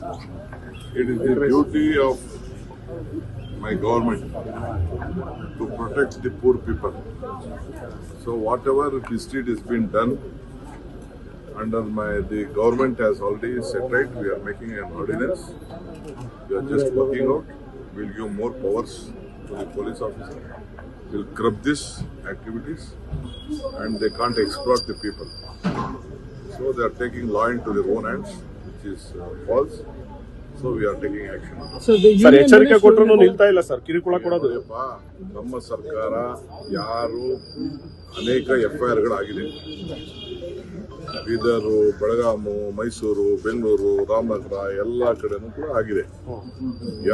It is the duty of my government to protect the poor people. So whatever this deed is being done under the government has already set right. We are making an ordinance. We are just working out. We'll give more powers to the police officer. We'll curb these activities and they can't exploit the people. So they are taking law into their own hands, which is false. So we are taking action. Sir ಎಚ್ಚರಿಕೆ ಕೊಟ್ಟರು ನಿಲ್ತಾ ಇಲ್ಲ sir, ಕಿರುಕುಳ ಕೊಡೋದು. ನಮ್ಮ ಸರ್ಕಾರ ಯಾರು ಅನೇಕ FIR ಗಳಾಗಿದೆ. ಬೀದರ್, ಬೆಳಗಾಮು, ಮೈಸೂರು, ಬೆಂಗಳೂರು, ರಾಮನಗರ ಎಲ್ಲ ಕಡೆನೂ ಕೂಡ ಆಗಿದೆ.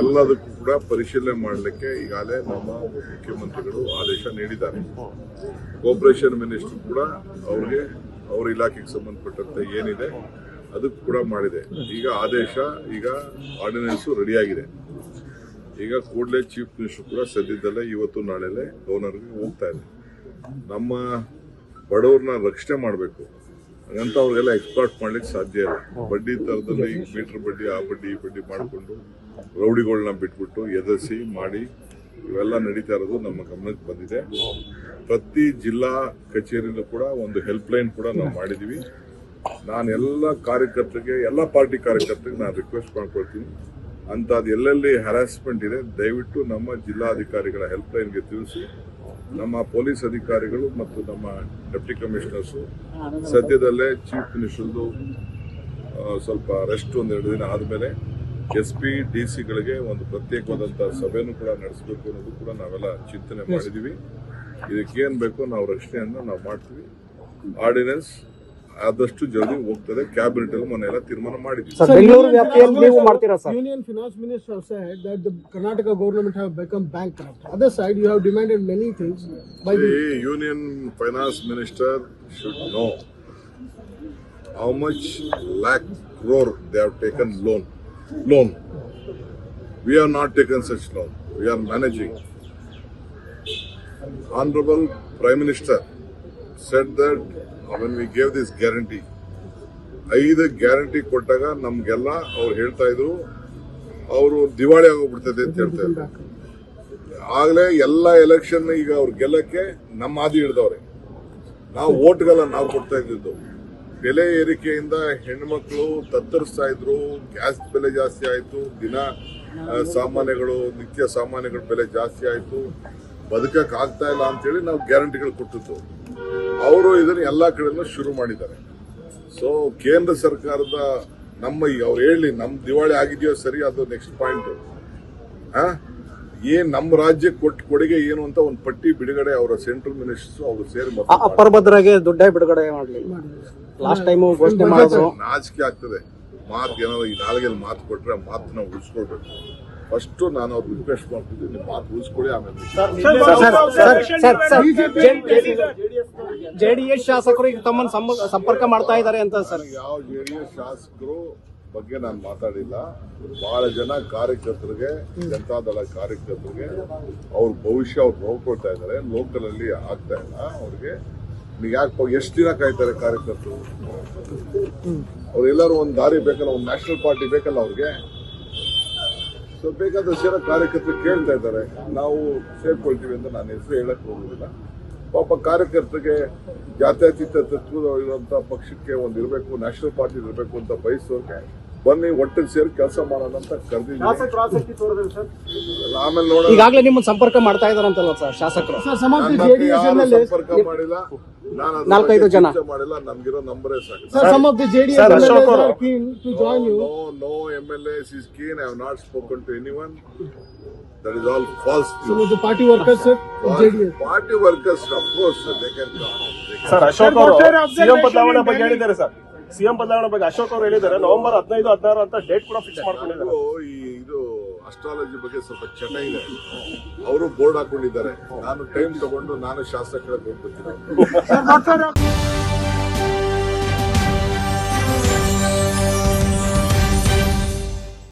ಎಲ್ಲದಕ್ಕೂ ಕೂಡ ಪರಿಶೀಲನೆ ಮಾಡಲಿಕ್ಕೆ ಈಗಾಗಲೇ ನಮ್ಮ ಮುಖ್ಯಮಂತ್ರಿಗಳು ಆದೇಶ ನೀಡಿದ್ದಾರೆ. ಕೋಆಪರೇಷನ್ ಮಿನಿಸ್ಟರ್ ಕೂಡ ಅವ್ರಿಗೆ ಅವ್ರ ಇಲಾಖೆಗೆ ಸಂಬಂಧಪಟ್ಟಂತೆ ಏನಿದೆ ಅದಕ್ಕೂ ಕೂಡ ಮಾಡಿದೆ. ಈಗ ಆದೇಶ, ಈಗ ಆರ್ಡಿನೆನ್ಸ್ ರೆಡಿಯಾಗಿದೆ. ಈಗ ಕೂಡಲೇ ಚೀಫ್ ಮಿನಿಸ್ಟರ್ ಕೂಡ ಸದ್ಯದಲ್ಲೇ ಇವತ್ತು ನಾಳೆಲೆ ಗವರ್ನರ್ಗೆ ಹೋಗ್ತಾ ಇದೆ. ನಮ್ಮ ಬಡವ್ರನ್ನ ರಕ್ಷಣೆ ಮಾಡಬೇಕು, ಹಾಗಂತ ಅವ್ರಿಗೆಲ್ಲ ಎಕ್ಸ್ಪ್ಲಾಟ್ ಮಾಡ್ಲಿಕ್ಕೆ ಸಾಧ್ಯ ಇಲ್ಲ. ಬಡ್ಡಿ ತರದಲ್ಲಿ ಈಗ ಮೀಟರ್ ಬಡ್ಡಿ, ಆ ಬಡ್ಡಿ, ಈ ಬಡ್ಡಿ ಮಾಡಿಕೊಂಡು ರೌಡಿಗಳನ್ನ ಬಿಟ್ಬಿಟ್ಟು ಎದರಿಸಿ ಮಾಡಿ ಇವೆಲ್ಲ ನಡೀತಾ ಇರೋದು ನಮ್ಮ ಗಮನಕ್ಕೆ ಬಂದಿದೆ. ಪ್ರತಿ ಜಿಲ್ಲಾ ಕಚೇರಿನೂ ಕೂಡ ಒಂದು ಹೆಲ್ಪ್ಲೈನ್ ಕೂಡ ನಾವು ಮಾಡಿದ್ದೀವಿ. ನಾನು ಎಲ್ಲ ಕಾರ್ಯಕರ್ತರಿಗೆ, ಎಲ್ಲ ಪಾರ್ಟಿ ಕಾರ್ಯಕರ್ತರಿಗೆ ನಾನು ರಿಕ್ವೆಸ್ಟ್ ಮಾಡ್ಕೊಳ್ತೀನಿ, ಅಂಥದ್ದು ಎಲ್ಲೆಲ್ಲಿ ಹ್ಯಾರಾಸ್ಮೆಂಟ್ ಇದೆ ದಯವಿಟ್ಟು ನಮ್ಮ ಜಿಲ್ಲಾಧಿಕಾರಿಗಳ ಹೆಲ್ಪ್ಲೈನ್ಗೆ ತಿಳಿಸಿ. ನಮ್ಮ ಪೊಲೀಸ್ ಅಧಿಕಾರಿಗಳು ಮತ್ತು ನಮ್ಮ ಡೆಪ್ಟಿ ಕಮಿಷನರ್ಸು ಸದ್ಯದಲ್ಲೇ ಚೀಫ್ ಮಿನಿಸ್ಟರ್ದು ಸ್ವಲ್ಪ ರೆಸ್ಟ್ ಒಂದೆರಡು ದಿನ ಆದಮೇಲೆ SP DC ಒಂದು ಪ್ರತ್ಯೇಕವಾದಂಥ ಸಭೆನೂ ಕೂಡ ನಡೆಸಬೇಕು ಅನ್ನೋದು ಕೂಡ ನಾವೆಲ್ಲ ಚಿಂತನೆ ಮಾಡಿದ್ದೀವಿ. ಇದಕ್ಕೇನು ಬೇಕೋ ನಾವು ರಕ್ಷಣೆಯನ್ನು ನಾವು ಮಾಡ್ತೀವಿ. ಆರ್ಡಿನೆನ್ಸ್ ಆದಷ್ಟು ಜಲ್ದಿ ಹೋಗ್ತದೆ. ಕ್ಯಾಬಿನೆಟ್ ಅಲ್ಲಿ ಮೊನ್ನೆ ಎಲ್ಲ ತೀರ್ಮಾನ ಮಾಡಿದ್ವಿ. Union Finance Minister said that the Karnataka government have become bankrupt. Other side, you have demanded many things. By the Union Finance Minister should know how much lakh crore they have taken loan. We have not taken such loan. We are managing. Honorable Prime Minister said that when we gave this guarantee, 5 guarantee ಕೊಟ್ಟಾಗ ನಮ್ಗೆಲ್ಲ ಅವ್ರು ಹೇಳ್ತಾ ಇದ್ರು ಅವರು ದಿವಾಳಿ ಆಗೋಗ್ಬಿಡ್ತದೆ ಅಂತ ಹೇಳ್ತಾ ಇದ್ರು. ಆಗ್ಲೇ ಎಲ್ಲ ಎಲೆಕ್ಷನ್ ಈಗ ಅವ್ರು ಗೆಲ್ಲಕ್ಕೆ ನಮ್ಮ ಹಾದಿ ಹಿಡ್ದವ್ರೆ. ನಾವು ಓಟ್ಗೆಲ್ಲ ನಾವು ಕೊಡ್ತಾ ಇದ್ದಿದ್ದು. ಬೆಲೆ ಏರಿಕೆಯಿಂದ ಹೆಣ್ಮಕ್ಳು ತತ್ತರಿಸ್ತಾ ಇದ್ರು. ಗ್ಯಾಸ್ ಬೆಲೆ ಜಾಸ್ತಿ ಆಯ್ತು, ದಿನ ಸಾಮಾನ್ಯಗಳು, ನಿತ್ಯ ಸಾಮಾನ್ಯಗಳ ಬೆಲೆ ಜಾಸ್ತಿ ಆಯ್ತು, ಬದುಕಕ್ಕೆ ಆಗ್ತಾ ಇಲ್ಲ ಅಂತೇಳಿ ನಾವು ಗ್ಯಾರಂಟಿಗಳು ಕೊಟ್ಟಿದ್ದು. ಅವರು ಇದನ್ನು ಎಲ್ಲಾ ಕಡೆನೂ ಶುರು ಮಾಡಿದ್ದಾರೆ. ಸೊ ಕೇಂದ್ರ ಸರ್ಕಾರದ ನಮ್ಮ ಅವ್ರು ಹೇಳಿ ನಮ್ ದಿವಾಳಿ ಆಗಿದೆಯೋ ಸರಿ, ಅದು ನೆಕ್ಸ್ಟ್ ಪಾಯಿಂಟ್. ಏನ್ ನಮ್ಮ ರಾಜ್ಯಕ್ಕೆ ಕೊಟ್ಟ ಕೊಡುಗೆ ಏನು ಅಂತ ಒಂದು ಪಟ್ಟಿ ಬಿಡುಗಡೆ ಅವರ ಸೆಂಟ್ರಲ್ ಮಿನಿಸ್ಟರ್ಸ್ ಅವರು ಸೇರಿ ಅಪರಭದ್ರಗೆ ದುಡ್ಡೇ ಬಿಡುಗಡೆ ಮಾಡಲಿ. ಲಾಸ್ಟ್ ಟೈಮ್ ಘೋಷಣೆ ಮಾಡಿದ್ರು. ನಾಚಿಕೆ ಆಗ್ತದೆ. ಮಾತು ಏನಾದ್ರು ಈ ನಾಲ್ಗೆಲ್ಲಿ ಮಾತು ಕೊಟ್ರೆ ಆ ಮಾತನ್ನ ಉಳಿಸ್ಕೊಳ್ಬೇಕು. ಫಸ್ಟ್ ನಾನು ಅವ್ರು ರಿಕ್ವೆಸ್ಟ್ ಮಾಡ್ತಿದ್ದೀನಿ, ಮಾತು ಉಳಿಸ್ಕೊಳ್ಳಿ. ಆಮೇಲೆ JDS ಶಾಸಕರು ಈಗ ತಮ್ಮನ್ನು ಸಂಪರ್ಕ ಮಾಡ್ತಾ ಇದ್ದಾರೆ ಅಂತ ಸರ್. ಯಾವ JDS ಶಾಸಕರು ಬಗ್ಗೆ ನಾನು ಮಾತಾಡಿಲ್ಲ. ಬಹಳ ಜನ ಕಾರ್ಯಕರ್ತರಿಗೆ, ಜನತಾದಳ ಕಾರ್ಯಕರ್ತರಿಗೆ ಅವ್ರ ಭವಿಷ್ಯ ಅವ್ರು ನೋಡ್ಕೊಳ್ತಾ ಇದ್ದಾರೆ. ಲೋಕಲ್ ಅಲ್ಲಿ ಆಗ್ತಾ ಇಲ್ಲ ಅವ್ರಿಗೆ. ಯಾಕೆ ಎಷ್ಟು ದಿನ ಕಾಯ್ತಾರೆ ಕಾರ್ಯಕರ್ತರು? ಅವ್ರೆಲ್ಲರೂ ಒಂದು ದಾರಿ ಬೇಕಲ್ಲ, ಒಂದು ನ್ಯಾಷನಲ್ ಪಾರ್ಟಿ ಬೇಕಲ್ಲ ಅವ್ರಿಗೆ. ಸೊ ಬೇಕಾದ ಸೇರೋ ಕಾರ್ಯಕರ್ತರು ಕೇಳ್ತಾ ಇದ್ದಾರೆ, ನಾವು ಸೇರ್ಕೊಳ್ತೀವಿ ಅಂತ ನಾನು ಹೆಸರು ಹೇಳಕ್ ಹೋಗುದಿಲ್ಲ. ಪಾಪ ಕಾರ್ಯಕರ್ತರಿಗೆ ಜಾತ್ಯತೀತ ತತ್ವದ ಇರುವಂತ ಪಕ್ಷಕ್ಕೆ ಒಂದು ಇರಬೇಕು, ನ್ಯಾಷನಲ್ ಪಾರ್ಟಿ ಇರಬೇಕು ಅಂತ ಬಯಸೋಕೆ ಬನ್ನಿ ಒಟ್ಟಿಗೆ ಸೇರಿ ಕೆಲಸ ಮಾಡೋಣ ಅಂತ ಕರೆದಿದ್ದೀನಿ. ಆಮೇಲೆ ನೋಡೋಣ. ಈಗಾಗಲೇ ನಿಮ್ಮ ಸಂಪರ್ಕ ಮಾಡ್ತಾ ಇದಾರಂತಲ್ಲ ಸರ್ ಶಾಸಕರು? ಸಂಪರ್ಕ ಮಾಡಿಲ್ಲ, ನಾನು 4-5 ಜನ ಮಾಡಿಲ್ಲ. ನಮ್ಗಿರೋ ನಂಬರೇ ಸಾಕು. No MLAs is keen. I have not spoken to anyone. That is all false. Some of the party workers, sir, JDS. Party workers, of course, they can come. Sir, Ashok ಅವರು ಸಿಎಂ ಬದಲಾವಣೆ ಬಗ್ಗೆ ಹೇಳಿದ್ದಾರೆ ಸರ್. ಸಿಎಂ ಬದಲಾವಣೆ ಬಗ್ಗೆ ಅಶೋಕ್ ಅವರು ಹೇಳಿದ್ದಾರೆ. November 15-16 ಅಂತ date ಕೂಡ ಫಿಕ್ಸ್ ಮಾಡ್ಕೊಂಡಿದ್ದಾರೆ. ಇದು ಅಸ್ಟ್ರಾಲಜಿ ಬಗ್ಗೆ ಸ್ವಲ್ಪ ಚಟ ಇದೆ. ಅವರು ಬೋರ್ಡ್ ಹಾಕೊಂಡಿದ್ದಾರೆ. ನಾನು ಟೈಮ್ ತಗೊಂಡು ನಾನು ಶಾಸಕರ ಹೋಗ್ಬಿಡ್ತೀನಿ.